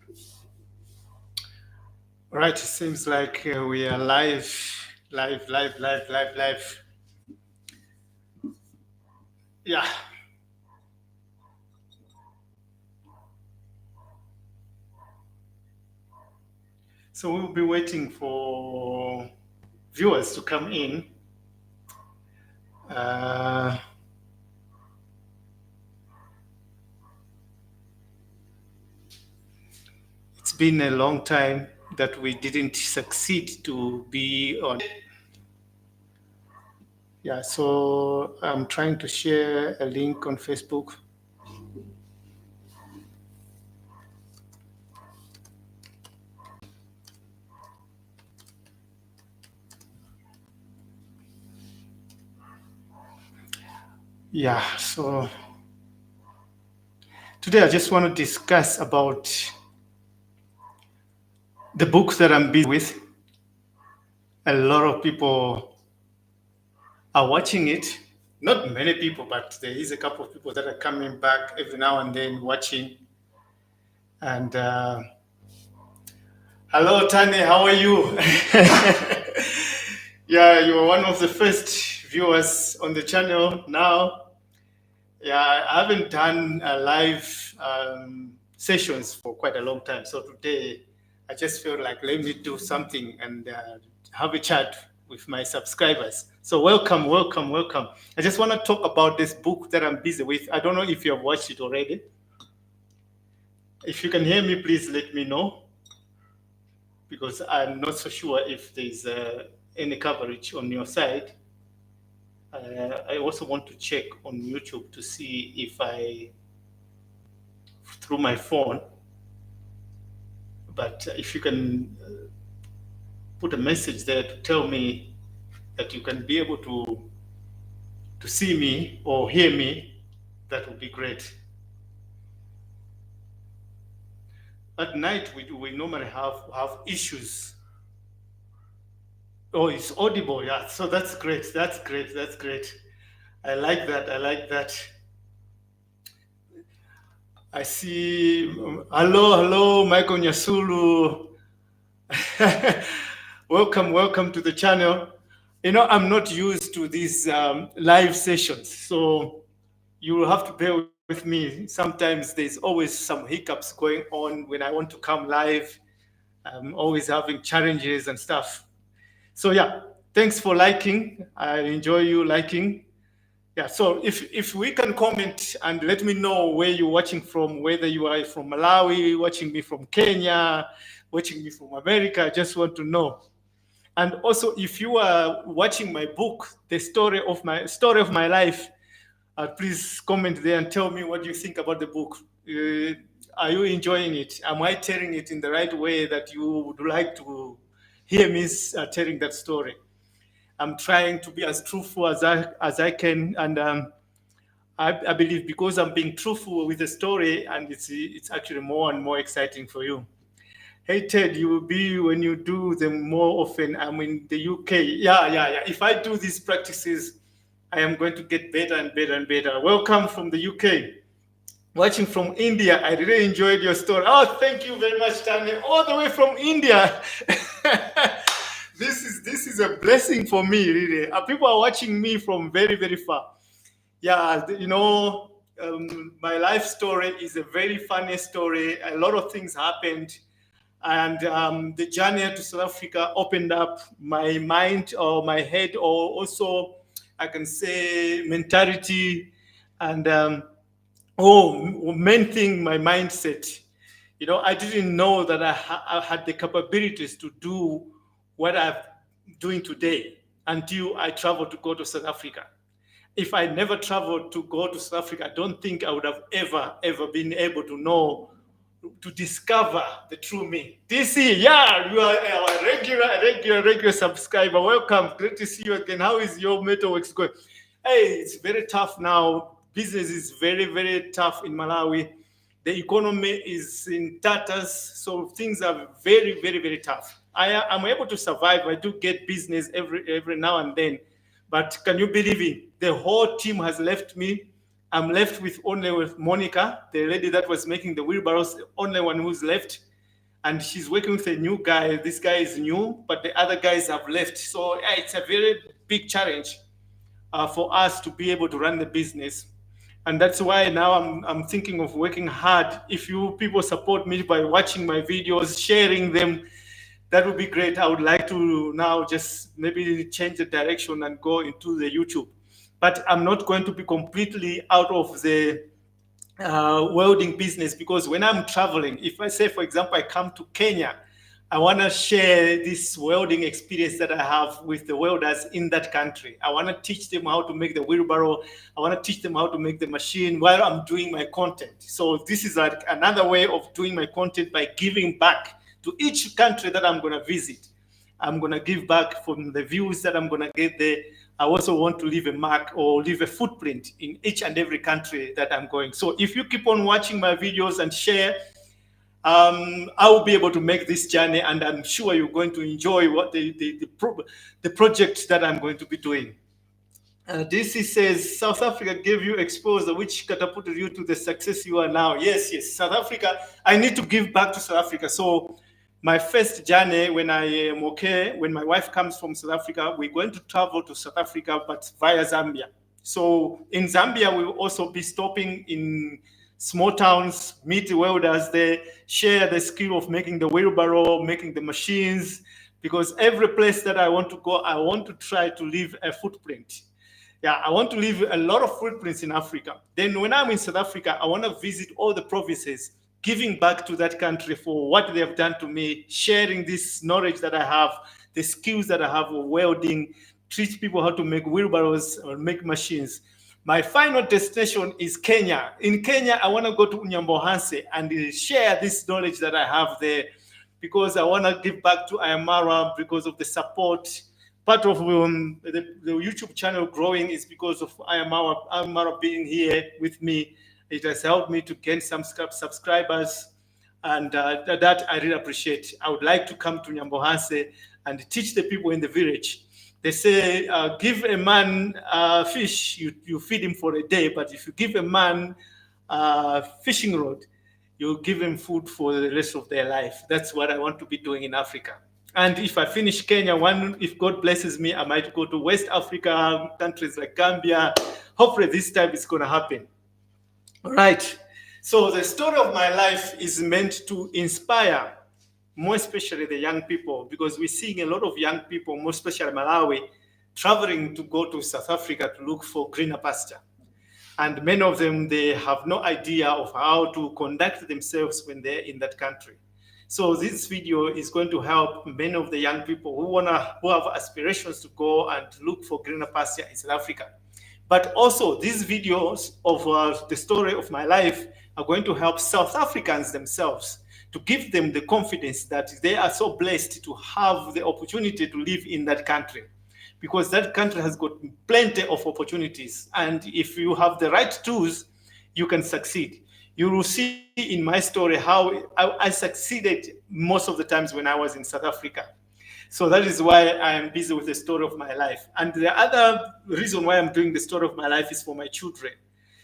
All right, it seems like we are live. Yeah, so we'll be waiting for viewers to come in. Uh, it's been a long time that we didn't succeed to be on. Yeah, so I'm trying to share a link on Facebook. Yeah, so today I just want to discuss about the book that I'm busy with. A lot of people are watching it. Not many people, but there is a couple of people that are coming back every now and then watching. And hello, Tani, how are you? Yeah, you are one of the first viewers on the channel now. Yeah, I haven't done live sessions for quite a long time. So today, I just feel like let me do something and have a chat with my subscribers. So welcome. I just want to talk about this book that I'm busy with. I don't know if you have watched it already. If you can hear me, please let me know because I'm not so sure if there's any coverage on your side. I also want to check on YouTube to see if through my phone. But if you can put a message there to tell me that you can be able to see me or hear me, that would be great. At night, we normally have issues. Oh, it's audible. Yeah, so that's great. That's great. I like that. I see. Hello, Michael Nyasulu. Welcome to the channel. You know, I'm not used to these live sessions, so you will have to bear with me. Sometimes there's always some hiccups going on when I want to come live. I'm always having challenges and stuff. So yeah, thanks for liking. I enjoy you liking. Yeah, so if we can comment and let me know where you're watching from, whether you are from Malawi, watching me from Kenya, watching me from America, I just want to know. And also, if you are watching my book, the story of my life, please comment there and tell me what you think about the book. Are you enjoying it? Am I telling it in the right way that you would like to hear me telling that story? I'm trying to be as truthful as I can, and I believe because I'm being truthful with the story, and it's actually more and more exciting for you. Hey Ted, you will be when you do them more often. I'm in the UK. Yeah. If I do these practices, I am going to get better and better and better. Welcome from the UK. Watching from India, I really enjoyed your story. Oh, thank you very much, Tanya. All the way from India. This is a blessing for me, really. People are watching me from very far. Yeah, my life story is a very funny story. A lot of things happened, and the journey to South Africa opened up my mind or my head, or also I can say mentality, and main thing, my mindset. You know, I didn't know that I had the capabilities to do what I'm doing today until I traveled to go to South Africa. If I never traveled to go to South Africa, I don't think I would have ever been able to know, to discover the true me. DC, yeah, you are a regular subscriber. Welcome. Great to see you again. How is your metalworks going? Hey, it's very tough now. Business is very tough in Malawi. The economy is in tatters, so things are very tough. I'm able to survive. I do get business every now and then, but can you believe it? The whole team has left me. I'm left with only with Monica, the lady that was making the wheelbarrows, only one who's left. and she's working with a new guy. This guy is new, but the other guys have left. So yeah, it's a very big challenge for us to be able to run the business. And that's why now I'm thinking of working hard. If you people support me by watching my videos, sharing them, that would be great. I would like to now just maybe change the direction and go into the YouTube. But I'm not going to be completely out of the welding business, because when I'm traveling, if I say, for example, I come to Kenya, I want to share this welding experience that I have with the welders in that country. I want to teach them how to make the wheelbarrow. I want to teach them how to make the machine while I'm doing my content. So this is like another way of doing my content, by giving back to each country that I'm going to visit. I'm going to give back from the views that I'm going to get there. I also want to leave a mark or leave a footprint in each and every country that I'm going. So if you keep on watching my videos and share, I will be able to make this journey, and I'm sure you're going to enjoy what the project that I'm going to be doing. DC says, South Africa gave you exposure, which catapulted you to the success you are now. Yes, yes, South Africa. I need to give back to South Africa. So my first journey, when I am okay, when my wife comes from South Africa, we're going to travel to South Africa, but via Zambia. So in Zambia, we'll also be stopping in small towns, meet the welders there, share the skill of making the wheelbarrow, making the machines, because every place that I want to go, I want to try to leave a footprint. Yeah, I want to leave a lot of footprints in Africa. Then when I'm in South Africa, I want to visit all the provinces, giving back to that country for what they have done to me, sharing this knowledge that I have, the skills that I have of welding, teach people how to make wheelbarrows or make machines. My final destination is Kenya. In Kenya, I want to go to Nyambohanse and share this knowledge that I have there, because I want to give back to Ayamara because of the support. Part of the YouTube channel growing is because of Ayamara being here with me. It has helped me to gain some subscribers, and that I really appreciate. I would like to come to Nyambohanse and teach the people in the village. They say, give a man fish, you feed him for a day, but if you give a man fishing rod, you give him food for the rest of their life. That's what I want to be doing in Africa. And if I finish Kenya, if God blesses me, I might go to West Africa, countries like Gambia. Hopefully this time it's going to happen. All right. So the story of my life is meant to inspire, more especially the young people, because we're seeing a lot of young people, more especially Malawi, traveling to go to South Africa to look for greener pasture. And many of them, they have no idea of how to conduct themselves when they're in that country. So this video is going to help many of the young people who have aspirations to go and look for greener pasture in South Africa. But also, these videos of the story of my life are going to help South Africans themselves, to give them the confidence that they are so blessed to have the opportunity to live in that country, because that country has got plenty of opportunities. And if you have the right tools, you can succeed. You will see in my story how I succeeded most of the times when I was in South Africa. So that is why I am busy with the story of my life. And the other reason why I'm doing the story of my life is for my children,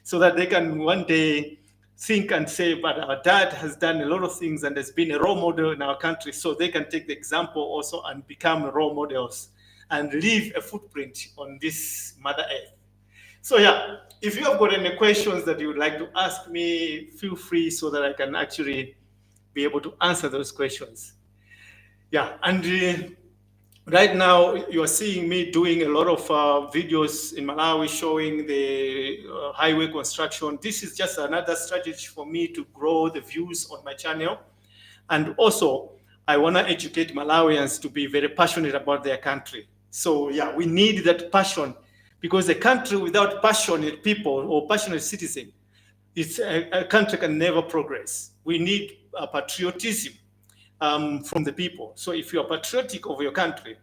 so that they can one day think and say, but our dad has done a lot of things and has been a role model in our country, so they can take the example also and become role models and leave a footprint on this Mother Earth. So yeah, if you have got any questions that you would like to ask me, feel free, so that I can actually be able to answer those questions. Yeah, and right now you are seeing me doing a lot of videos in Malawi showing the highway construction. This is just another strategy for me to grow the views on my channel. And also, I want to educate Malawians to be very passionate about their country. So yeah, we need that passion, because a country without passionate people or passionate citizens, a country can never progress. We need patriotism from the people. So if you are patriotic of your country,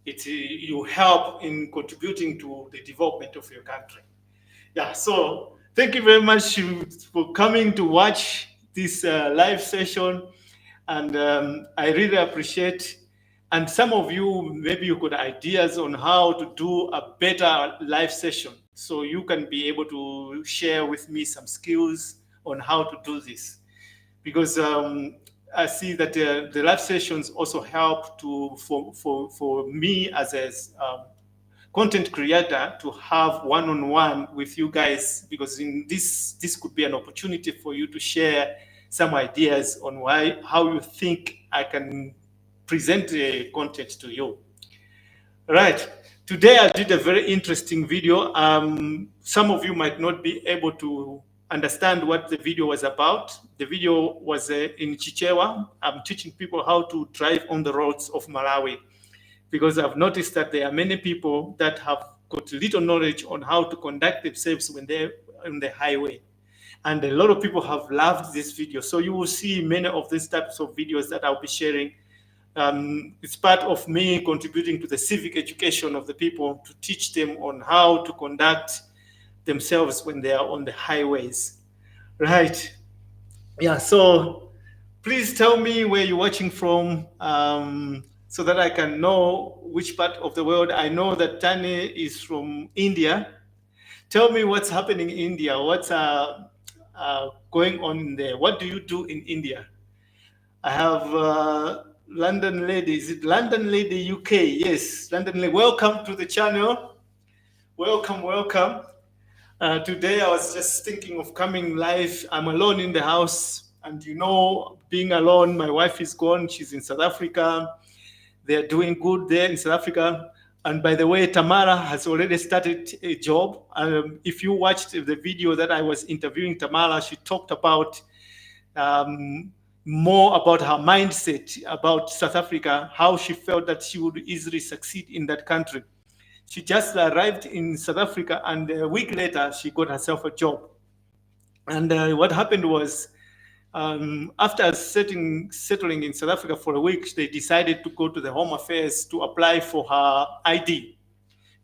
you help in contributing to the development of your country. Yeah, so thank you very much for coming to watch this live session. And I really appreciate. And some of you, maybe you got ideas on how to do a better live session. So you can be able to share with me some skills on how to do this. Because I see that the live sessions also help to for me as a content creator to have one-on-one with you guys, because in this could be an opportunity for you to share some ideas on why how you think I can present the content to you. Right. Today I did a very interesting video. Some of you might not be able to understand what the video was about. The video was in Chichewa. I'm teaching people how to drive on the roads of Malawi, because I've noticed that there are many people that have got little knowledge on how to conduct themselves when they're on the highway. And a lot of people have loved this video. So you will see many of these types of videos that I'll be sharing. It's part of me contributing to the civic education of the people, to teach them on how to conduct themselves when they are on the highways. Right. Yeah. So please tell me where you're watching from, so that I can know which part of the world. I know that Tani is from India. Tell me what's happening in India. What's going on there? What do you do in India? I have London Lady. Is it London Lady UK? Yes, London Lady. Welcome to the channel. Welcome, welcome. Today I was just thinking of coming live. I'm alone in the house, and you know, being alone, my wife is gone. She's in South Africa. They're doing good there in South Africa. And by the way, Tamara has already started a job. If you watched the video that I was interviewing Tamara, she talked about more about her mindset about South Africa, how she felt that she would easily succeed in that country. She just arrived in South Africa, and a week later, she got herself a job. And what happened was, after settling in South Africa for a week, they decided to go to the Home Affairs to apply for her ID.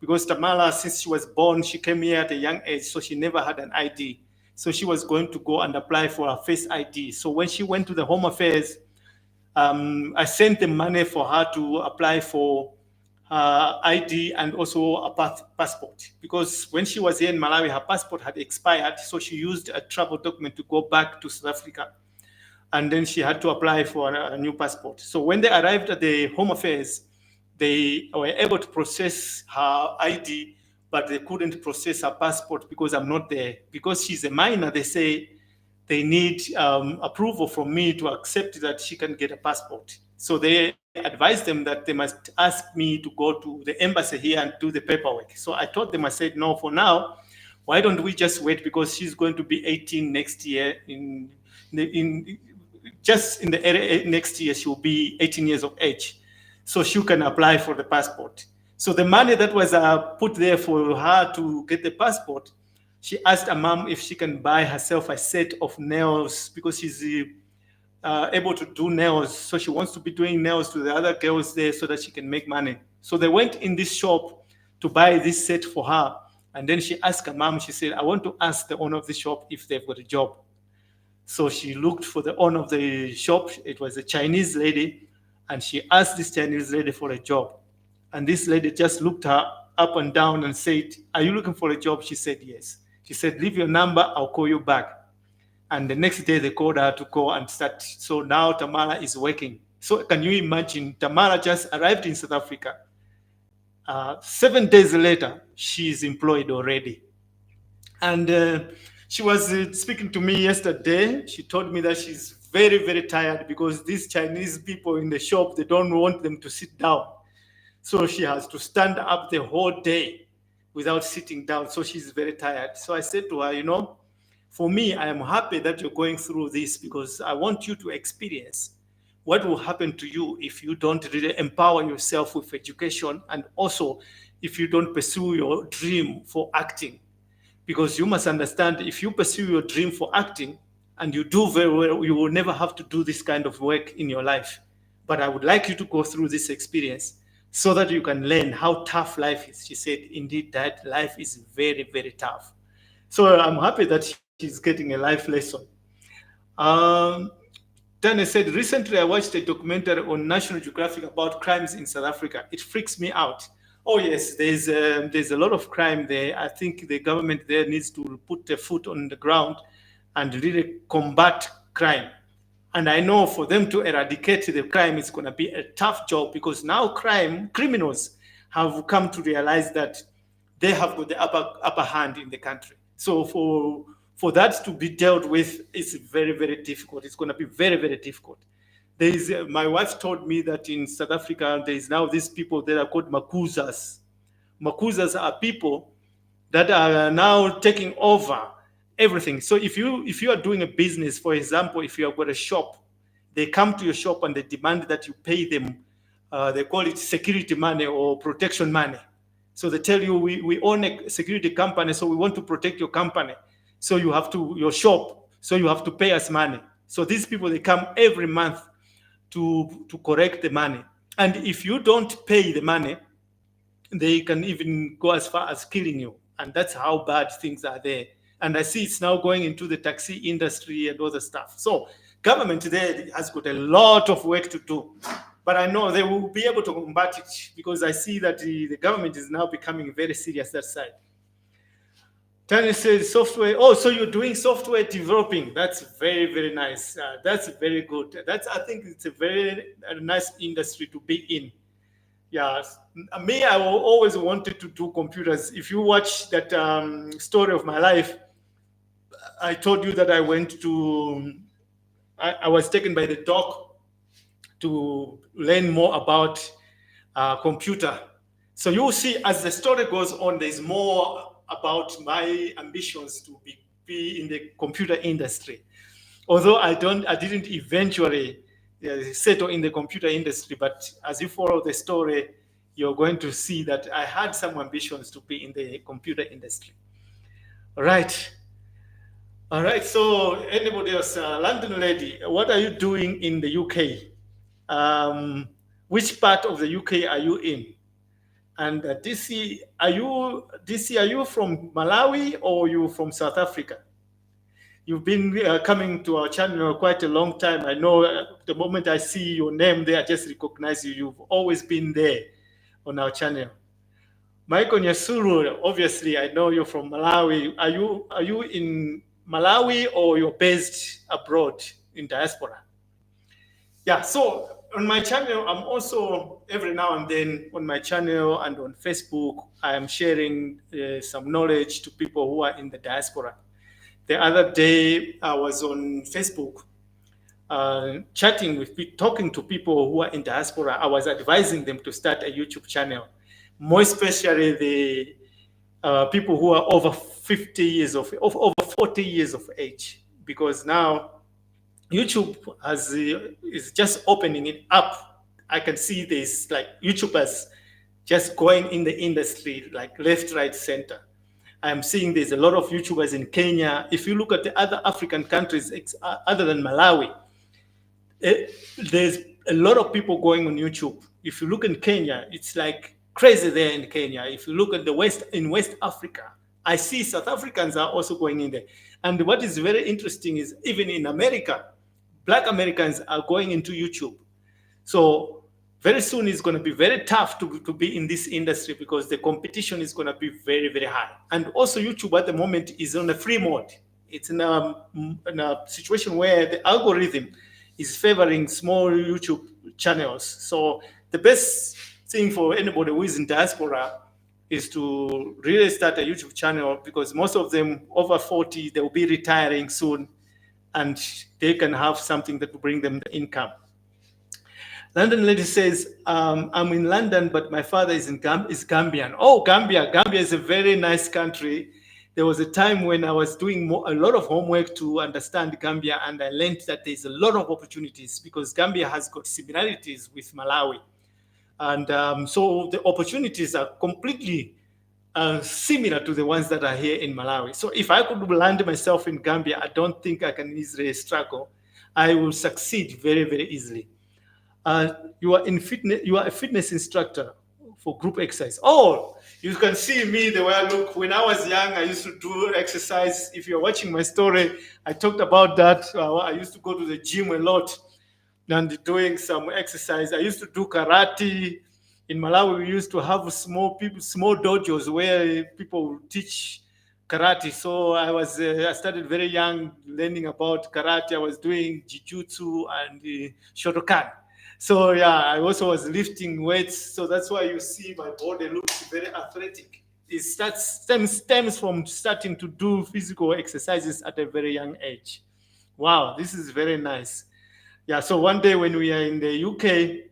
Because Tamala, since she was born, she came here at a young age, so she never had an ID. So she was going to go and apply for her face ID. So when she went to the Home Affairs, I sent the money for her to apply for her ID and also a passport. Because when she was here in Malawi, her passport had expired, so she used a travel document to go back to South Africa. And then she had to apply for a new passport. So when they arrived at the Home Affairs, they were able to process her ID, but they couldn't process her passport because I'm not there. Because she's a minor, they say they need approval from me to accept that she can get a passport. So they advised them that they must ask me to go to the embassy here and do the paperwork. So I told them, I said, no, for now, why don't we just wait, because she's going to be 18 next year. Just in the next year, she will be 18 years of age. So she can apply for the passport. So the money that was put there for her to get the passport, she asked her mom if she can buy herself a set of nails, because she's able to do nails. So she wants to be doing nails to the other girls there so that she can make money. So they went in this shop to buy this set for her. And then she asked her mom, she said, I want to ask the owner of the shop if they've got a job. So she looked for the owner of the shop. It was a Chinese lady. And she asked this Chinese lady for a job. And this lady just looked her up and down and said, are you looking for a job? She said, yes. She said, leave your number, I'll call you back. And the next day they called her to go and start. So now Tamara is working. So can you imagine, Tamara just arrived in South Africa. 7 days later, she is employed already. And she was speaking to me yesterday. She told me that she's very, very tired because these Chinese people in the shop, they don't want them to sit down. So she has to stand up the whole day without sitting down. So she's very tired. So I said to her, you know, for me, I am happy that you're going through this, because I want you to experience what will happen to you if you don't really empower yourself with education, and also if you don't pursue your dream for acting. Because you must understand, if you pursue your dream for acting and you do very well, you will never have to do this kind of work in your life. But I would like you to go through this experience so that you can learn how tough life is. She said, indeed, that life is very, very tough. So I'm happy that she's getting a life lesson. Tanya said, recently I watched a documentary on National Geographic about crimes in South Africa. It freaks me out. Oh yes, there's a lot of crime there. I think the government there needs to put their foot on the ground and really combat crime. And I know for them to eradicate the crime, it's going to be a tough job, because now criminals have come to realize that they have got the upper hand in the country. So for that to be dealt with, it's very, very difficult. It's going to be very, very difficult. There is my wife told me that in South Africa there is now these people that are called makuzas. Makuzas are people that are now taking over everything. So if you are doing a business, for example, if you have got a shop, they come to your shop and they demand that you pay them. They call it security money or protection money. So they tell you, we own a security company, so we want to protect your company. So you have to your shop. So you have to pay us money. So these people, they come every month to correct the money. And if you don't pay the money, they can even go as far as killing you. And that's how bad things are there. And I see it's now going into the taxi industry and other stuff. So government there has got a lot of work to do. But I know they will be able to combat it, because I see that the government is now becoming very serious that side. Tanya says software. Oh, so you're doing software developing. That's very, very nice. That's very good. I think it's a very nice industry to be in. Yeah, me, I always wanted to do computers. If you watch that story of my life, I told you that I went to, I was taken by the doc to learn more about computer. So you'll see as the story goes on, there's more about my ambitions to be in the computer industry. Although I didn't eventually settle in the computer industry, but as you follow the story, you're going to see that I had some ambitions to be in the computer industry. All right. All right. So anybody else, London lady, what are you doing in the UK? Which part of the UK are you in? And DC, are you from Malawi or you from South Africa? You've been coming to our channel quite a long time. I know the moment I see your name there, I just recognize you. You've always been there on our channel. Michael Nyasuru, obviously, I know you're from Malawi. Are you in Malawi or you're based abroad in diaspora? Yeah, so on my channel, I'm also every now and then on my channel and on Facebook, I am sharing some knowledge to people who are in the diaspora. The other day, I was on Facebook talking to people who are in diaspora. I was advising them to start a YouTube channel, more especially the people who are over 50 years over 40 years of age, because now YouTube is just opening it up. I can see this like YouTubers just going in the industry like left, right, center. I'm seeing there's a lot of YouTubers in Kenya. If you look at the other African countries other than Malawi, there's a lot of people going on YouTube. If you look in Kenya, it's like crazy there in Kenya. If you look at West Africa, I see South Africans are also going in there. And what is very interesting is even in America, Black Americans are going into YouTube. So very soon it's going to be very tough to be in this industry, because the competition is going to be very, very high. And also YouTube at the moment is on a free mode. It's in a situation where the algorithm is favoring small YouTube channels. So the best thing for anybody who is in diaspora is to really start a YouTube channel, because most of them over 40, they will be retiring soon, and they can have something that will bring them the income. London lady says, I'm in London, but my father is Gambian. Oh, Gambia. Gambia is a very nice country. There was a time when I was doing a lot of homework to understand Gambia, and I learned that there's a lot of opportunities, because Gambia has got similarities with Malawi. And so the opportunities are completely similar to the ones that are here in Malawi. So if I could land myself in Gambia, I don't think I can easily struggle. I will succeed very, very easily. You are a fitness instructor for group exercise. Oh, you can see me the way I look. When I was young, I used to do exercise. If you're watching my story, I talked about that. I used to go to the gym a lot and doing some exercise. I used to do karate. In Malawi, we used to have small dojos where people would teach karate. So I started very young learning about karate. I was doing jujutsu and shotokan. So yeah, I also was lifting weights. So that's why you see my body looks very athletic. Stems from starting to do physical exercises at a very young age. Wow, this is very nice. Yeah, so one day when we are in the UK,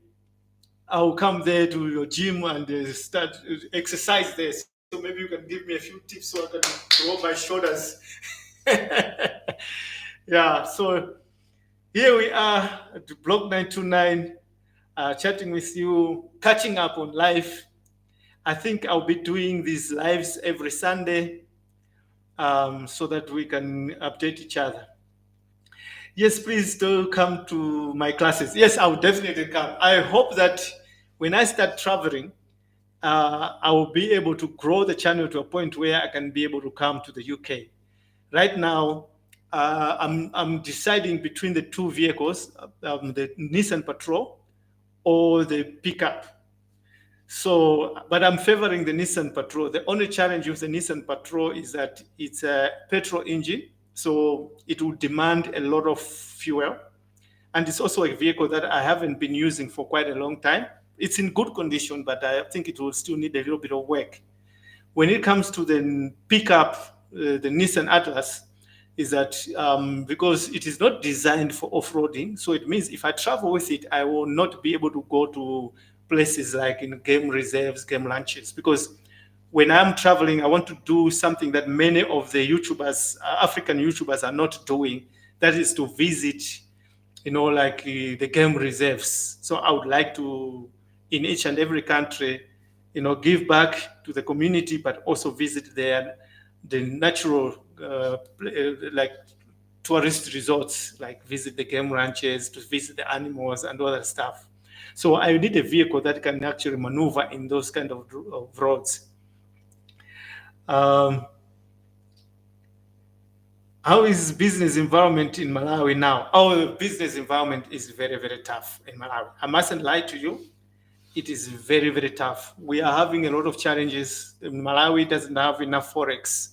I'll come there to your gym and start exercise there. So maybe you can give me a few tips so I can grow my shoulders. Yeah, so here we are at Block 929, chatting with you, catching up on life. I think I'll be doing these lives every Sunday so that we can update each other. Yes, please do come to my classes. Yes, I will definitely come. I hope that when I start traveling, I will be able to grow the channel to a point where I can be able to come to the UK. Right now, I'm deciding between the two vehicles, the Nissan Patrol or the pickup. So, but I'm favoring the Nissan Patrol. The only challenge with the Nissan Patrol is that it's a petrol engine, so it will demand a lot of fuel. And it's also a vehicle that I haven't been using for quite a long time. It's in good condition, but I think it will still need a little bit of work. When it comes to the pickup, the Nissan Atlas, is that because it is not designed for off-roading, so it means if I travel with it, I will not be able to go to places like in game reserves, game ranches, because when I'm traveling, I want to do something that many of the YouTubers, African YouTubers, are not doing. That is to visit, like the game reserves. So I would like to, in each and every country, give back to the community, but also visit the natural, like tourist resorts, like visit the game ranches, to visit the animals and other stuff. So I need a vehicle that can actually maneuver in those kind of roads. Um, how is business environment in Malawi now? Our business environment is very, very tough in Malawi. I mustn't lie to you. It is very, very tough. We are having a lot of challenges. Malawi doesn't have enough forex.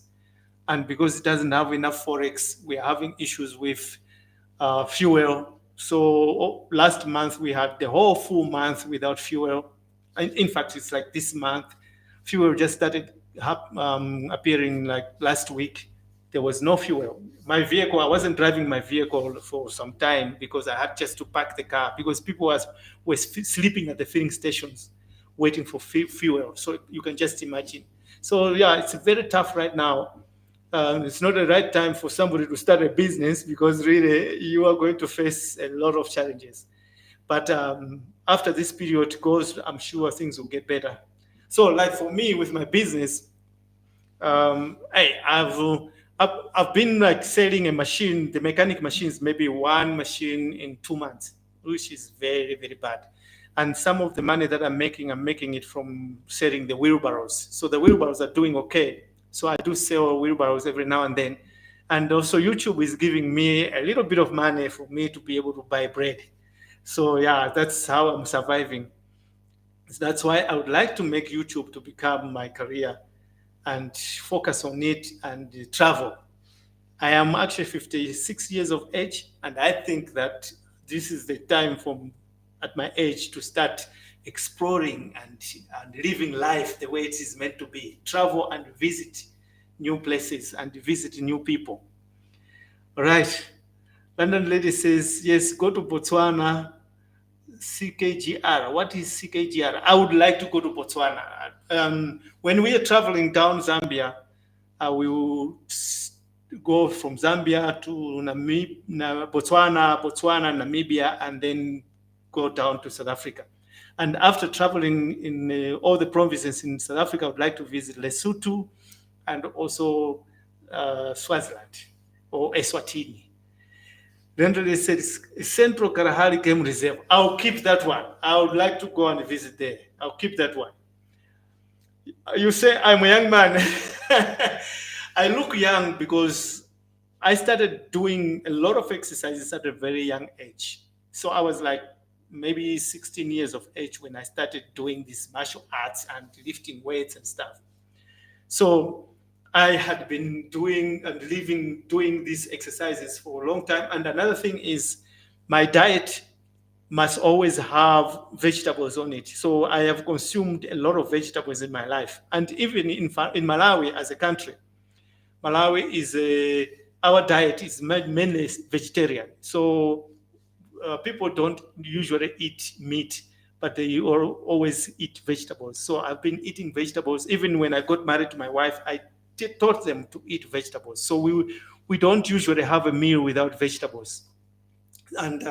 And because it doesn't have enough forex, we are having issues with fuel. So last month we had the whole full month without fuel. In fact, it's like this month, fuel just started appearing like last week. There was no fuel. My vehicle, I wasn't driving my vehicle for some time because I had just to park the car because people were sleeping at the filling stations waiting for fuel. So you can just imagine. So yeah, it's very tough right now. It's not the right time for somebody to start a business because really you are going to face a lot of challenges. But after this period goes, I'm sure things will get better. So, like for me with my business, I've been like selling a machine, the mechanic machines, maybe one machine in 2 months, which is very, very bad. And some of the money that I'm making it from selling the wheelbarrows. So the wheelbarrows are doing okay. So I do sell wheelbarrows every now and then. And also YouTube is giving me a little bit of money for me to be able to buy bread. So yeah, that's how I'm surviving. That's why I would like to make YouTube to become my career and focus on it and travel. I am actually 56 years of age, and I think that this is the time from at my age to start exploring and living life the way it is meant to be. Travel and visit new places and visit new people. All right. London lady says, yes, go to Botswana, CKGR. What is CKGR? I would like to go to Botswana. When we are traveling down Zambia, we will go from Zambia to Botswana, Namibia, and then go down to South Africa. And after traveling in all the provinces in South Africa, I would like to visit Lesotho and also Swaziland or Eswatini. Then they said Central Kalahari Game Reserve. I'll keep that one. I would like to go and visit there. I'll keep that one. You say I'm a young man. I look young because I started doing a lot of exercises at a very young age. So I was like maybe 16 years of age when I started doing these martial arts and lifting weights and stuff. So I had been doing and living doing these exercises for a long time. And another thing is my diet must always have vegetables on it. So I have consumed a lot of vegetables in my life. And even in Malawi as a country, Malawi is our diet is mainly vegetarian. So people don't usually eat meat, but they always eat vegetables. So I've been eating vegetables. Even when I got married to my wife, I taught them to eat vegetables. So we don't usually have a meal without vegetables. And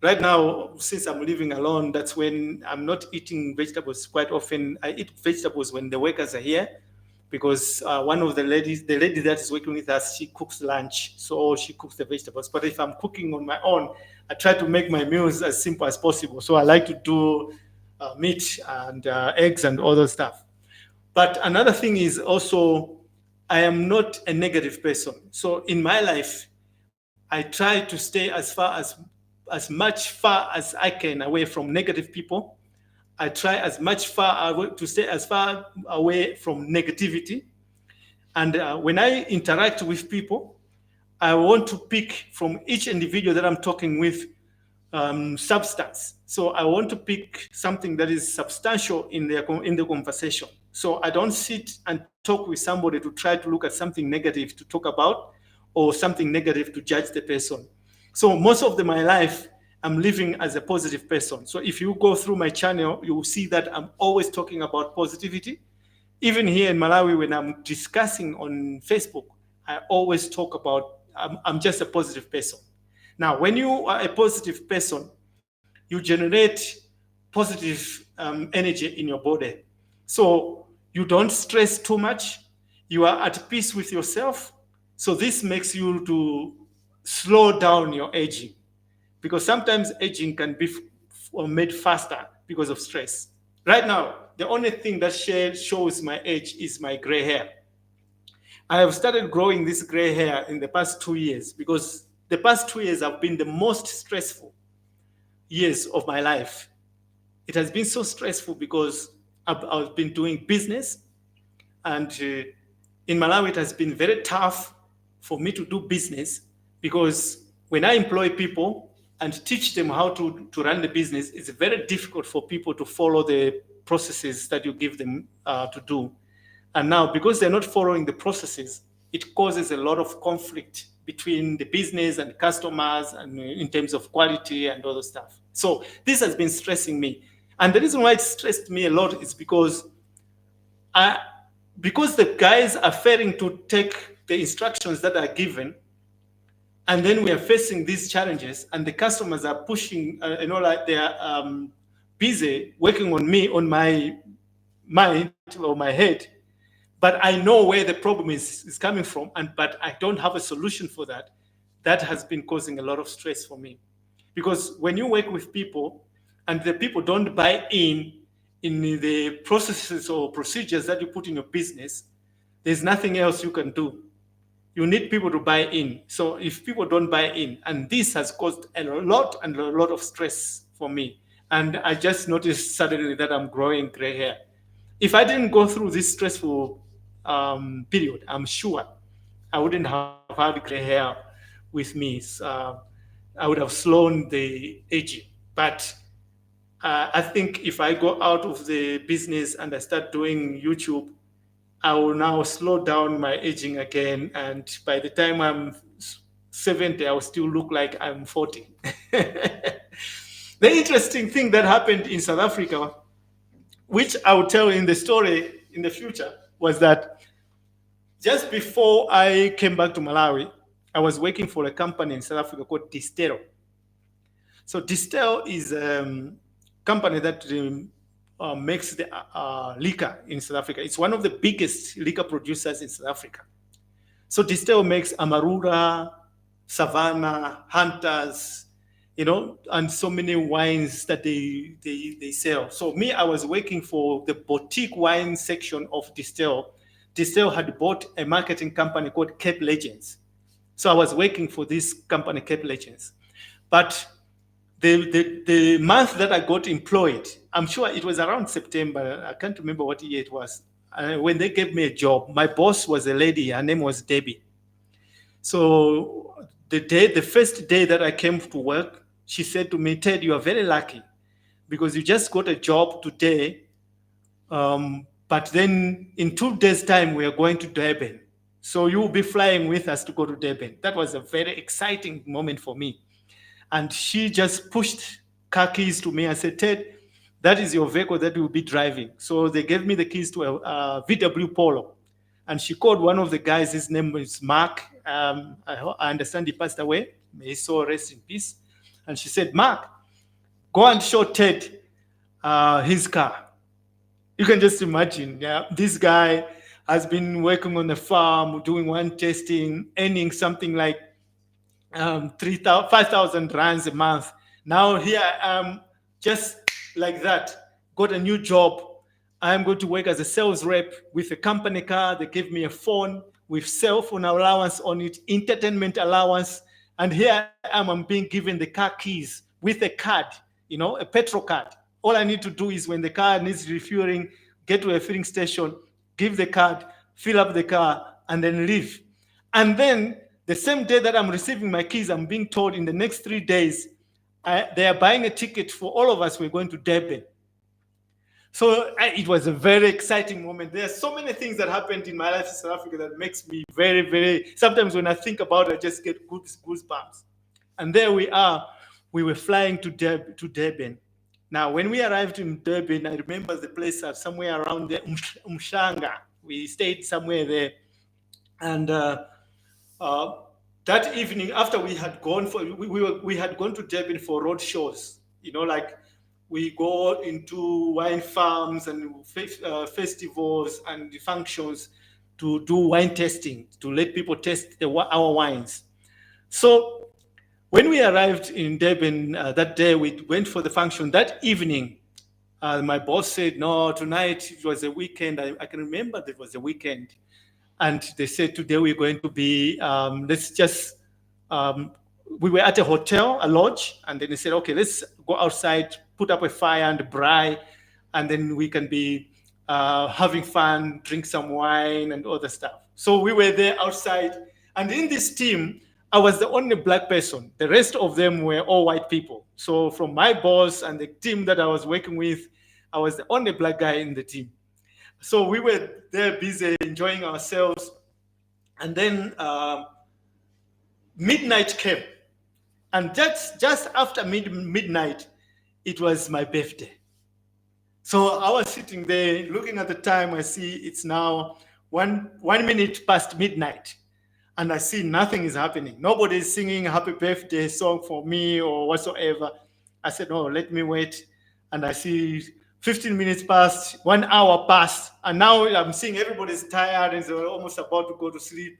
right now, since I'm living alone, that's when I'm not eating vegetables quite often. I eat vegetables when the workers are here, because one of the lady that is working with us, she cooks lunch, so she cooks the vegetables. But if I'm cooking on my own, I try to make my meals as simple as possible. So I like to do meat and eggs and all those stuff. But another thing is also, I am not a negative person. So in my life, I try to stay as much far as I can away from negative people. I try as much far away to stay as far away from negativity. And when I interact with people, I want to pick from each individual that I'm talking with substance. So I want to pick something that is substantial in the conversation. So I don't sit and talk with somebody to try to look at something negative to talk about, or something negative to judge the person. So most of my life, I'm living as a positive person. So if you go through my channel, you will see that I'm always talking about positivity. Even here in Malawi, when I'm discussing on Facebook, I always talk about I'm just a positive person. Now, when you are a positive person, you generate positive energy in your body. So you don't stress too much. You are at peace with yourself. So this makes you to slow down your aging, because sometimes aging can be made faster because of stress. Right now, the only thing that shows my age is my gray hair. I have started growing this gray hair in the past 2 years, because the past 2 years have been the most stressful years of my life. It has been so stressful because I've been doing business, and in Malawi, it has been very tough for me to do business, because when I employ people and teach them how to run the business, it's very difficult for people to follow the processes that you give them to do. And now, because they're not following the processes, it causes a lot of conflict between the business and customers, and in terms of quality and other stuff. So this has been stressing me. And the reason why it stressed me a lot is I, because the guys are failing to take the instructions that are given, and then we are facing these challenges, and the customers are pushing, like they are busy working on me, on my mind or my head, but I know where the problem is coming from, but I don't have a solution for that. That has been causing a lot of stress for me, because when you work with people and the people don't buy in the processes or procedures that you put in your business, there's nothing else you can do. You need people to buy in. So if people don't buy in, and this has caused a lot of stress for me, and I just noticed suddenly that I'm growing gray hair. If I didn't go through this stressful period, I'm sure I wouldn't have had gray hair with me. I would have slowed the aging. But I think if I go out of the business and I start doing YouTube, I will now slow down my aging again. And by the time I'm 70, I will still look like I'm 40. The interesting thing that happened in South Africa, which I will tell in the story in the future, was that just before I came back to Malawi, I was working for a company in South Africa called Distero. So Distel is a company that makes the liquor in South Africa. It's one of the biggest liquor producers in South Africa. So Distel makes Amarula, Savannah, Hunters, and so many wines that they sell. So me, I was working for the boutique wine section of Distel. Distel had bought a marketing company called Cape Legends. So I was working for this company, Cape Legends. But the month that I got employed, I'm sure it was around September. I can't remember what year it was. when they gave me a job, my boss was a lady. Her name was Debbie. So the first day that I came to work, she said to me, Ted, you are very lucky because you just got a job today. But then in 2 days' time, we are going to Durban. So you will be flying with us to go to Durban. That was a very exciting moment for me. And she just pushed car keys to me and said, Ted, that is your vehicle that you will be driving. So they gave me the keys to a VW Polo. And she called one of the guys, his name is Mark. I understand he passed away. May his soul rest in peace. And she said, Mark, go and show Ted his car. You can just imagine, yeah, this guy has been working on the farm, doing one testing, earning something like 5,000 rands a month. Now here I am, just like that, got a new job. I'm going to work as a sales rep with a company car. They give me a phone with cell phone allowance on it, entertainment allowance. And here I am, I'm being given the car keys with a card, a petrol card. All I need to do is when the car needs refueling, get to a filling station, give the card, fill up the car, and then leave. And then the same day that I'm receiving my keys, I'm being told in the next 3 days, they are buying a ticket for all of us. We're going to Durban. So it was a very exciting moment. There are so many things that happened in my life in South Africa that makes me very, very, sometimes when I think about it, I just get goosebumps. And there we are. We were flying to Durban. Now, when we arrived in Durban, I remember the place somewhere around there, Umhlanga. We stayed somewhere there. And uh, that evening, after we had gone we had gone to Durban for road shows. Like we go into wine farms and festivals and functions to do wine testing, to let people test our wines. So when we arrived in Durban that day, we went for the function. That evening, my boss said, no, tonight it was a weekend. I can remember that it was a weekend. And they said, today we're going to be, we were at a hotel, a lodge, and then they said, okay, let's go outside, put up a fire and braai, and then we can be having fun, drink some wine and other stuff. So we were there outside. And in this team, I was the only black person. The rest of them were all white people. So from my boss and the team that I was working with, I was the only black guy in the team. So we were there busy enjoying ourselves. And then midnight came. And just after midnight, it was my birthday. So I was sitting there looking at the time. I see it's now 1 minute past midnight. And I see nothing is happening. Nobody is singing a happy birthday song for me or whatsoever. I said, no, let me wait. And I see 15 minutes passed, 1 hour passed. And now I'm seeing everybody's tired and they're almost about to go to sleep.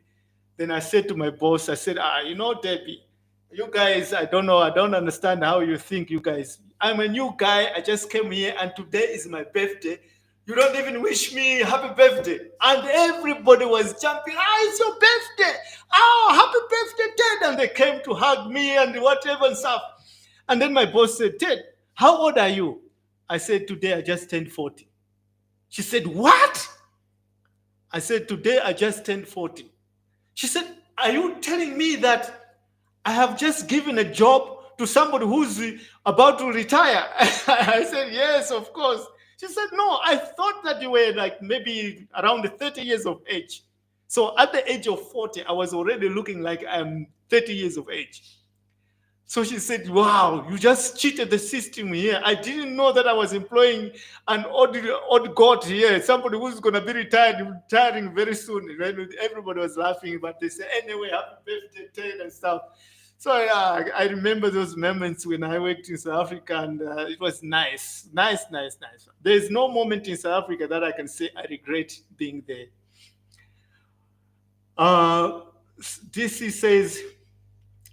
Then I said to my boss, I said, Debbie, you guys, I don't know. I don't understand how you think, you guys. I'm a new guy. I just came here and today is my birthday. You don't even wish me happy birthday. And everybody was jumping. It's your birthday. Happy birthday, Ted. And they came to hug me and whatever and stuff. And then my boss said, Ted, how old are you? I said, today I just turned 40. She said, what? I said, today I just turned 40. She said, are you telling me that I have just given a job to somebody who's about to retire? I said, yes, of course. She said, no, I thought that you were like maybe around 30 years of age. So at the age of 40, I was already looking like I'm 30 years of age. So she said, wow, you just cheated the system here. I didn't know that I was employing an odd god here, somebody who's going to be retiring very soon. Everybody was laughing, but they said, anyway, happy birthday, Ted, and stuff. So I remember those moments when I worked in South Africa, and it was nice. There's no moment in South Africa that I can say I regret being there. DC says,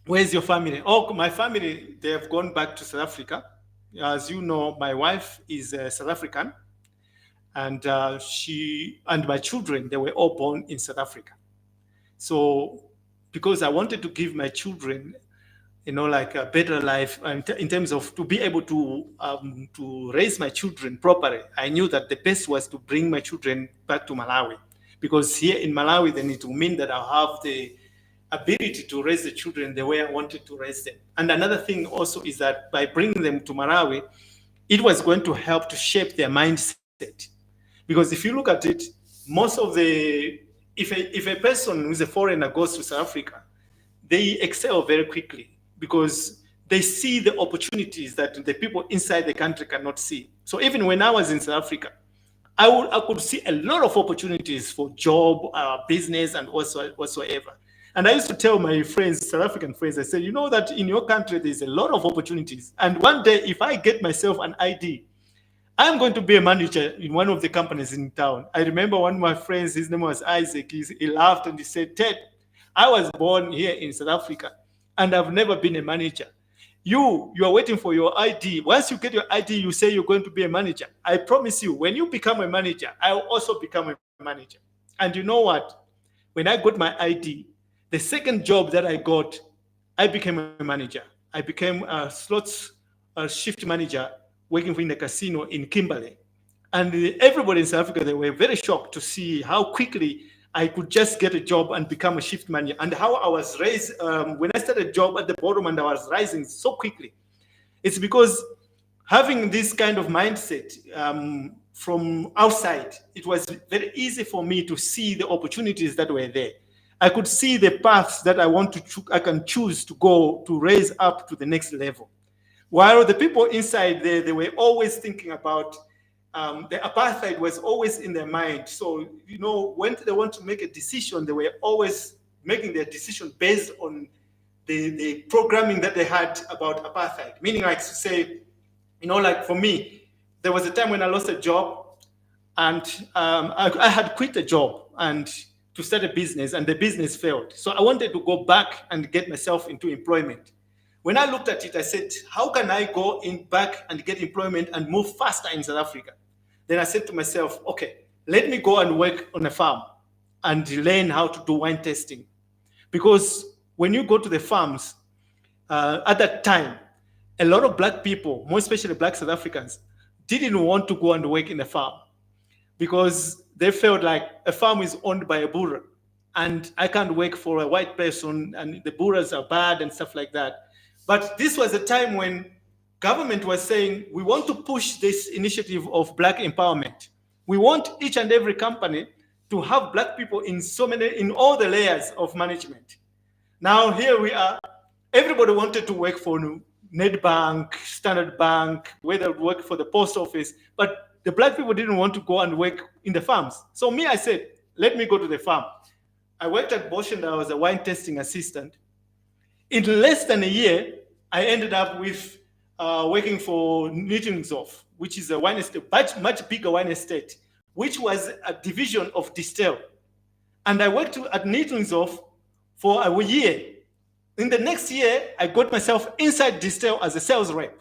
where's your family? Oh, my family, they have gone back to South Africa. As you know, my wife is South African, and she and my children, they were all born in South Africa. So because I wanted to give my children, like a better life, and in terms of to be able to raise my children properly. I knew that the best was to bring my children back to Malawi, because here in Malawi, then it will mean that I'll have the ability to raise the children the way I wanted to raise them. And another thing also is that by bringing them to Malawi, it was going to help to shape their mindset. Because if you look at it, most of the if a person who's a foreigner goes to South Africa, they excel very quickly because they see the opportunities that the people inside the country cannot see. So even when I was in South Africa, I could see a lot of opportunities for job, business, and also whatsoever. And I used to tell my friends, South African friends, I said, you know that in your country there's a lot of opportunities. And one day, if I get myself an ID, I'm going to be a manager in one of the companies in town. I remember one of my friends, his name was Isaac. He laughed and he said, Ted, I was born here in South Africa and I've never been a manager. You are waiting for your ID. Once you get your ID, you say you're going to be a manager. I promise you, when you become a manager, I'll also become a manager. And you know what? When I got my ID, the second job that I got, I became a manager. I became a shift manager working in the casino in Kimberley. And everybody in South Africa, they were very shocked to see how quickly I could just get a job and become a shift manager, and how I was raised when I started a job at the bottom and I was rising so quickly. It's because having this kind of mindset from outside, it was very easy for me to see the opportunities that were there. I could see the paths that I can choose to go to raise up to the next level. While the people inside there, they were always thinking about the apartheid was always in their mind. So, when they want to make a decision, they were always making their decision based on the programming that they had about apartheid. Meaning, like to say, like for me, there was a time when I lost a job and I had quit a job and to start a business, and the business failed. So I wanted to go back and get myself into employment. When I looked at it, I said, how can I go back and get employment and move faster in South Africa? Then I said to myself, okay, let me go and work on a farm and learn how to do wine tasting. Because when you go to the farms, at that time, a lot of black people, more especially black South Africans, didn't want to go and work in a farm because they felt like a farm is owned by a Boer and I can't work for a white person and the Boers are bad and stuff like that. But this was a time when government was saying, we want to push this initiative of black empowerment. We want each and every company to have black people in all the layers of management. Now here we are, everybody wanted to work for Nedbank, Standard Bank, whether work for the post office, but the black people didn't want to go and work in the farms. So me, I said, let me go to the farm. I worked at Bosch and I was a wine tasting assistant. In less than a year, I ended up with working for Nietingshof, which is a wine estate, much bigger wine estate, which was a division of Distel. And I worked at Nietingshof for a year. In the next year, I got myself inside Distel as a sales rep.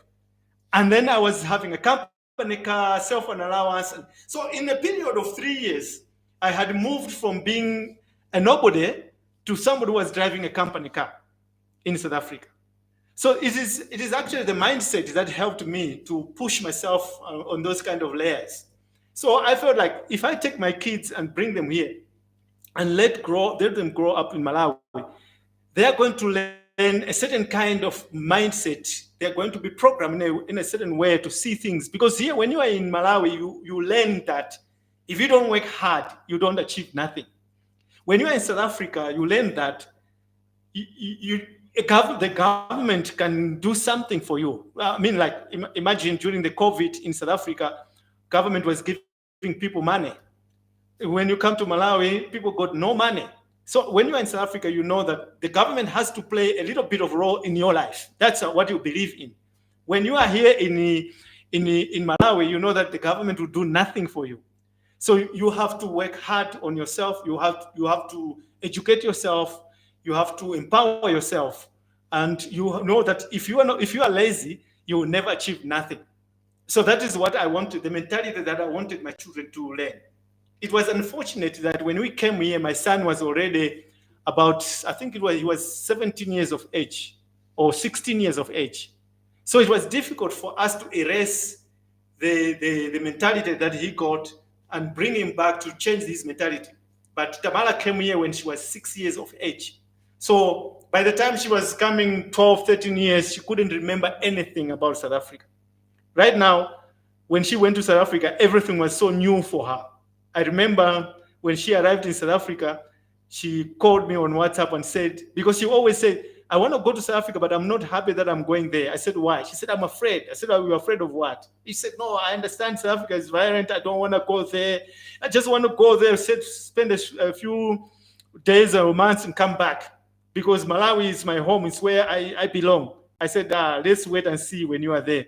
And then I was having a company car, cell-phone allowance. So in a period of 3 years, I had moved from being a nobody to somebody who was driving a company car in South Africa. So it is actually the mindset that helped me to push myself on those kind of layers. So I felt like if I take my kids and bring them here and let them grow up in Malawi, they are going to learn a certain kind of mindset. They're going to be programmed in a certain way to see things. Because here, when you are in Malawi, you learn that if you don't work hard, you don't achieve nothing. When you are in South Africa, you learn that the government can do something for you. I mean, like, imagine during the COVID in South Africa, government was giving people money. When you come to Malawi, people got no money. So when you're in South Africa, you know that the government has to play a little bit of role in your life. That's what you believe in. When you are here in Malawi, you know that the government will do nothing for you. So you have to work hard on yourself. You have to educate yourself. You have to empower yourself. And you know that if you are lazy, you will never achieve nothing. So that is what I wanted, the mentality that I wanted my children to learn. It was unfortunate that when we came here, my son was already about, I think he was 17 years of age. or 16 years of age. So it was difficult for us to erase the mentality that he got and bring him back to change his mentality. But Tamara came here when she was 6 years of age. So by the time she was coming 12, 13 years, she couldn't remember anything about South Africa. Right now, when she went to South Africa, everything was so new for her. I remember when she arrived in South Africa, she called me on WhatsApp and said, because she always said, I want to go to South Africa, but I'm not happy that I'm going there. I said, why? She said, I'm afraid. I said, are you afraid of what? He said, no, I understand South Africa is violent. I don't want to go there. I just want to go there, spend a few days or months and come back because Malawi is my home. It's where I belong. I said, let's wait and see when you are there.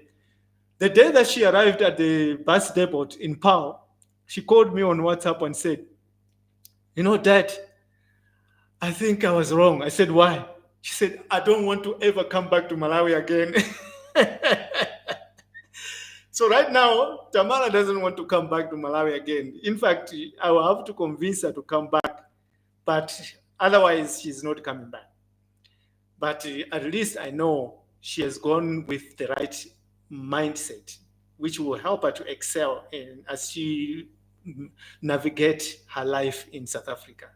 The day that she arrived at the bus depot in Pau, she called me on WhatsApp and said, Dad, I think I was wrong. I said, why? She said, I don't want to ever come back to Malawi again. So right now, Tamara doesn't want to come back to Malawi again. In fact, I will have to convince her to come back, but otherwise she's not coming back. But at least I know she has gone with the right mindset, which will help her to excel as she navigate her life in South Africa.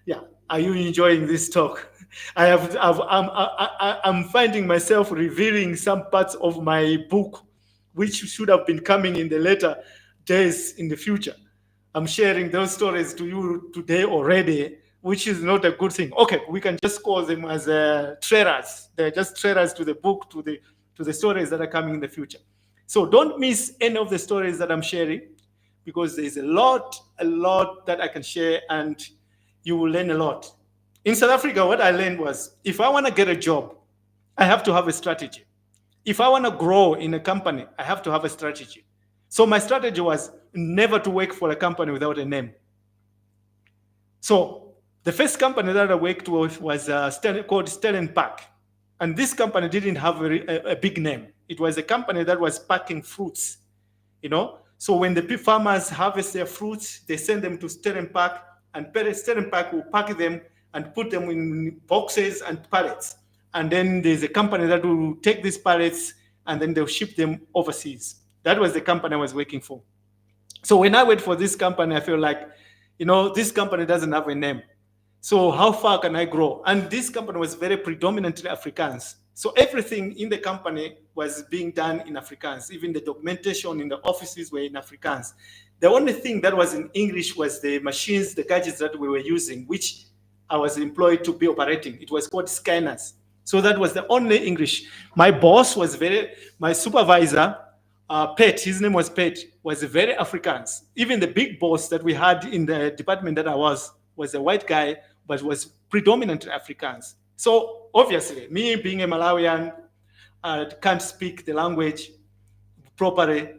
Yeah, are you enjoying this talk? I'm finding myself revealing some parts of my book, which should have been coming in the later days in the future. I'm sharing those stories to you today already, which is not a good thing. Okay, we can just call them as trailers. They're just trailers to the book, to the stories that are coming in the future. So don't miss any of the stories that I'm sharing, because there's a lot that I can share, and you will learn a lot. In South Africa, what I learned was, if I want to get a job, I have to have a strategy. If I want to grow in a company, I have to have a strategy. So my strategy was never to work for a company without a name. So the first company that I worked with was called Sterling Park. And this company didn't have a big name. It was a company that was packing fruits, So when the farmers harvest their fruits, they send them to Sterling Park, and Sterling Park will pack them and put them in boxes and pallets. And then there's a company that will take these pallets and then they'll ship them overseas. That was the company I was working for. So when I went for this company, I feel like, this company doesn't have a name. So how far can I grow? And this company was very predominantly Afrikaans. So everything in the company was being done in Afrikaans. Even the documentation in the offices were in Afrikaans. The only thing that was in English was the machines, the gadgets that we were using, which I was employed to be operating. It was called scanners. So that was the only English. My boss was my supervisor, Pet, his name was Pet, was very Afrikaans. Even the big boss that we had in the department that I was a white guy, but was predominantly Afrikaans. So obviously, me being a Malawian, can't speak the language properly.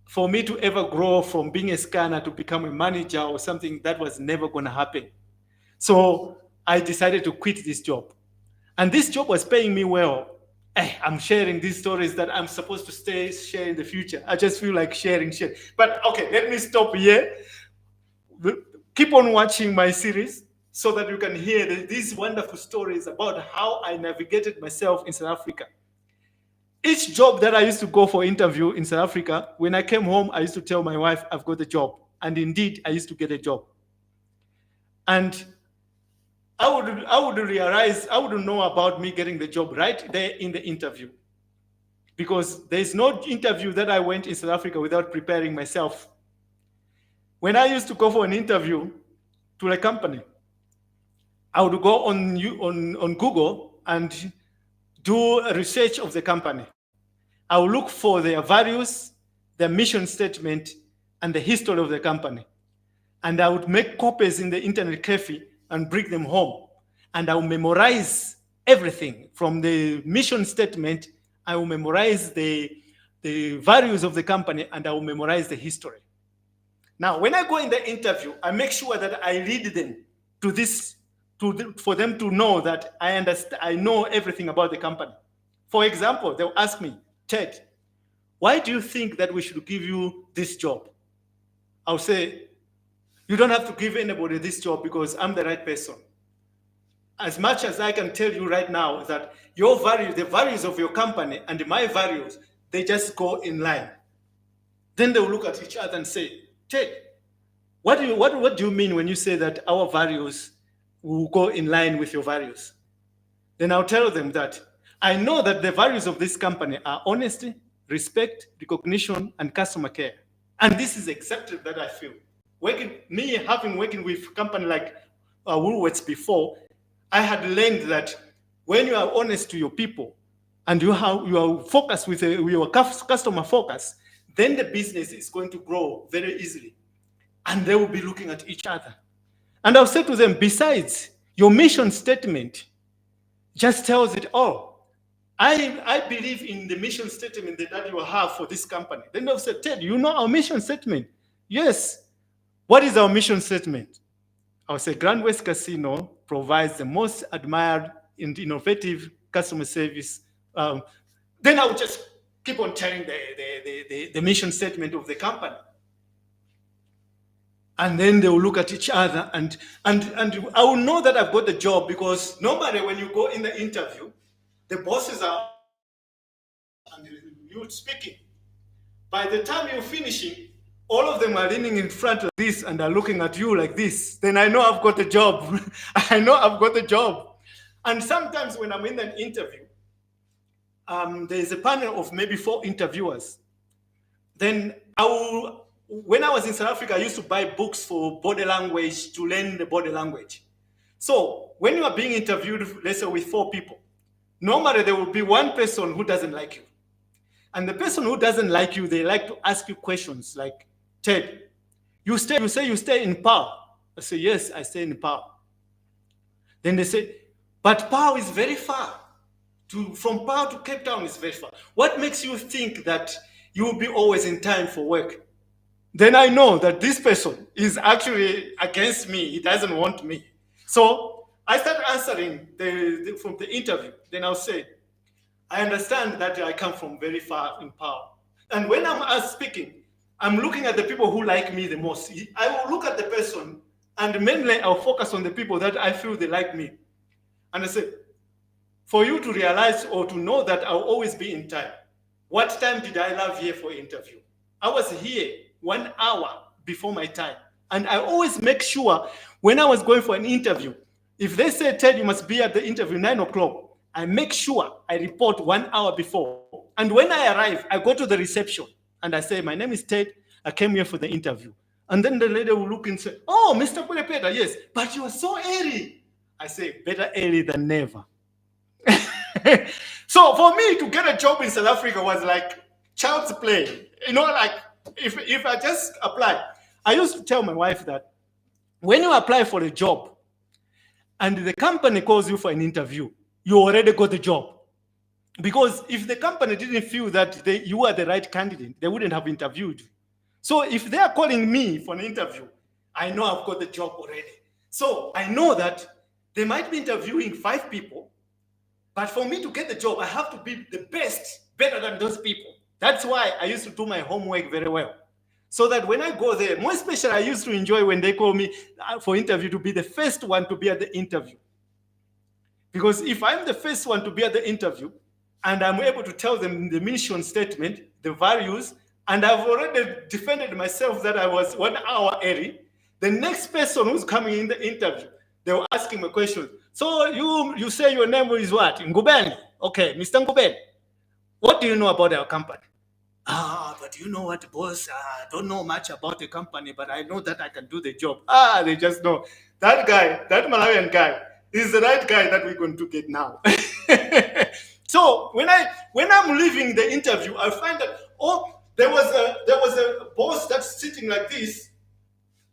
For me to ever grow from being a scanner to become a manager or something, that was never going to happen. So I decided to quit this job. And this job was paying me well. I'm sharing these stories that I'm supposed to share in the future. I just feel like sharing. But okay, let me stop here. Keep on watching my series so that you can hear these wonderful stories about how I navigated myself in South Africa. Each job that I used to go for interview in South Africa, when I came home, I used to tell my wife, I've got a job. And indeed, I used to get a job. And I would realize, I wouldn't know about me getting the job right there in the interview. Because there's no interview that I went in South Africa without preparing myself. When I used to go for an interview to a company, I would go on Google and do a research of the company. I would look for their values, their mission statement, and the history of the company. And I would make copies in the internet cafe and bring them home. And I will memorize everything from the mission statement. I will memorize the values of the company, and I will memorize the history. Now, when I go in the interview, I make sure that I lead them to this, for them to know that I know everything about the company. For example, they'll ask me, Ted, why do you think that we should give you this job? I'll say, you don't have to give anybody this job because I'm the right person. as much as I can tell you right now that your value, the values of your company and my values, they just go in line. Then they will look at each other and say, Ted, what do you mean when you say that our values will go in line with your values? Then I'll tell them that I know that the values of this company are honesty, respect, recognition, and customer care. And this is exactly that I feel. Having working with a company like Woolworths before, I had learned that when you are honest to your people and you are focused with your customer focus, then the business is going to grow very easily. And they will be looking at each other. And I'll say to them, besides, your mission statement just tells it all. I believe in the mission statement that you have for this company. Then they'll say, Ted, you know our mission statement? Yes. What is our mission statement? I'll say Grand West Casino provides the most admired and innovative customer service. Then I'll just keep on telling the mission statement of the company. And then they will look at each other and I will know that I've got the job, because normally when you go in the interview, the bosses are and you're speaking. By the time you're finishing, all of them are leaning in front like this and are looking at you like this. Then I know I've got the job. I know I've got the job. And sometimes when I'm in an interview, there's a panel of maybe 4 interviewers. Then when I was in South Africa, I used to buy books for body language to learn the body language. So when you are being interviewed, let's say with 4 people, normally there will be one person who doesn't like you. And the person who doesn't like you, they like to ask you questions like, Ted, you say you stay in Pau. I say, yes, I stay in Pau. Then they say, but Pau is very far. From Pau to Cape Town is very far. What makes you think that you will be always in time for work? Then I know that this person is actually against me. He doesn't want me. So I start answering from the interview. Then I'll say, I understand that I come from very far in Pau. And when I'm speaking, I'm looking at the people who like me the most. I will look at the person, and mainly I'll focus on the people that I feel they like me. And I say, for you to realize or to know that I'll always be in time, what time did I leave here for interview? I was here 1 hour before my time. And I always make sure when I was going for an interview, if they say, Ted, you must be at the interview 9 o'clock, I make sure I report 1 hour before. And when I arrive, I go to the reception and I say, my name is Ted. I came here for the interview. And then the lady will look and say, oh, Mr. Pulepeta, yes, but you are so early. I say, better early than never. So for me to get a job in South Africa was like child's play. You know, like if I just apply. I used to tell my wife that when you apply for a job and the company calls you for an interview, you already got the job. Because if the company didn't feel that you are the right candidate, they wouldn't have interviewed you. So if they are calling me for an interview, I know I've got the job already. So I know that they might be interviewing 5 people, but for me to get the job, I have to be the best, better than those people. That's why I used to do my homework very well. So that when I go there, more especially I used to enjoy when they call me for interview to be the first one to be at the interview. Because if I'm the first one to be at the interview and I'm able to tell them the mission statement, the values, and I've already defended myself that I was 1 hour early, the next person who's coming in the interview, they will ask him a question. So you say your name is what? Ngubeni. Okay, Mr. Ngubeni, what do you know about our company? But you know what, boss? I don't know much about the company, but I know that I can do the job. They just know. That guy, that Malawian guy, is the right guy that we're going to get now. So when I'm leaving the interview, I find that, there was a boss that's sitting like this.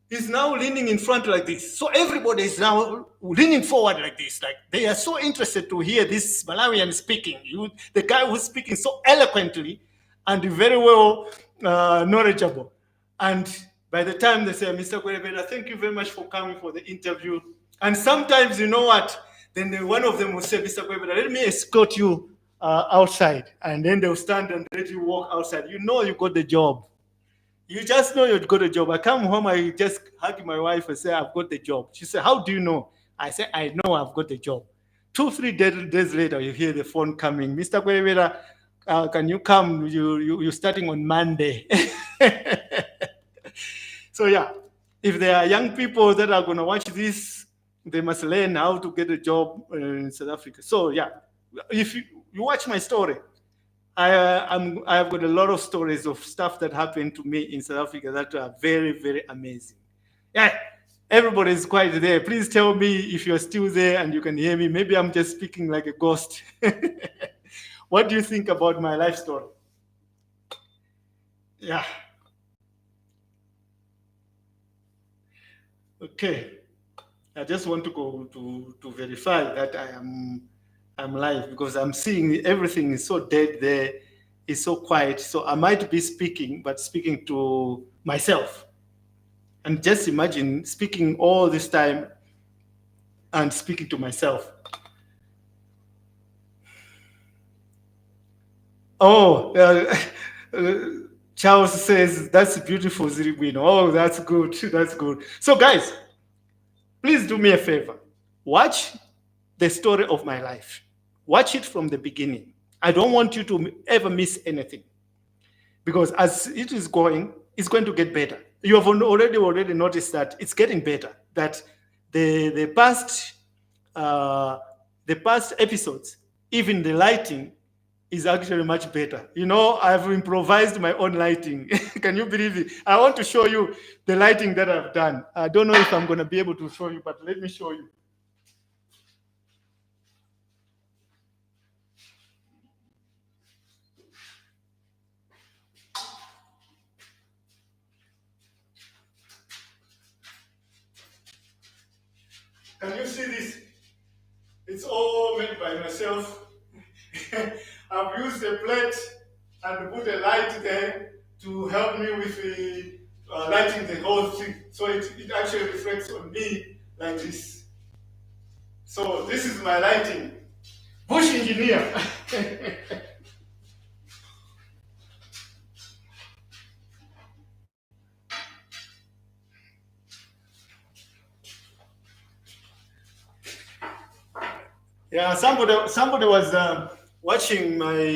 He's now leaning in front like this. So everybody is now leaning forward like this. Like they are so interested to hear this Malawian speaking. The guy who's speaking so eloquently and very well knowledgeable. And by the time they say, Mr. Kwerebeda, thank you very much for coming for the interview. And sometimes, you know what? Then one of them will say, Mr. Kwerebeda, let me escort you outside. And then they'll stand and let you walk outside. You know you got the job. You just know you've got a job. I come home, I just hug my wife and say, I've got the job. She said, how do you know? I say, I know I've got a job. 2, 3 days later, you hear the phone coming. Mr. Kwerevera, can you come? You're starting on Monday. So yeah, if there are young people that are going to watch this, they must learn how to get a job in South Africa. So yeah, if you watch my story, I've got a lot of stories of stuff that happened to me in South Africa that are very, very amazing. Yeah, everybody is quite there. Please tell me if you're still there and you can hear me. Maybe I'm just speaking like a ghost. What do you think about my life story? Yeah. Okay. I just want to go to verify that I'm live because I'm seeing everything is so dead there. It's so quiet. So I might be speaking, but speaking to myself. And just imagine speaking all this time and speaking to myself. Oh, uh, Charles says that's beautiful, Ziribwino. Oh, that's good. That's good. So, guys, please do me a favor. Watch the story of my life. Watch it from the beginning. I don't want you to ever miss anything because as it is going, it's going to get better. You have already noticed that it's getting better. That the uh, the past episodes, even the lighting is actually much better. You know, I've improvised my own lighting. Can you believe it? I want to show you the lighting that I've done. I don't know if I'm going to be able to show you, but let me show you. Can you see this? It's all made by myself. I've used a plate and put a light there to help me with the lighting the whole thing. So it actually reflects on me like this. So this is my lighting. Bush engineer. Yeah, somebody was watching my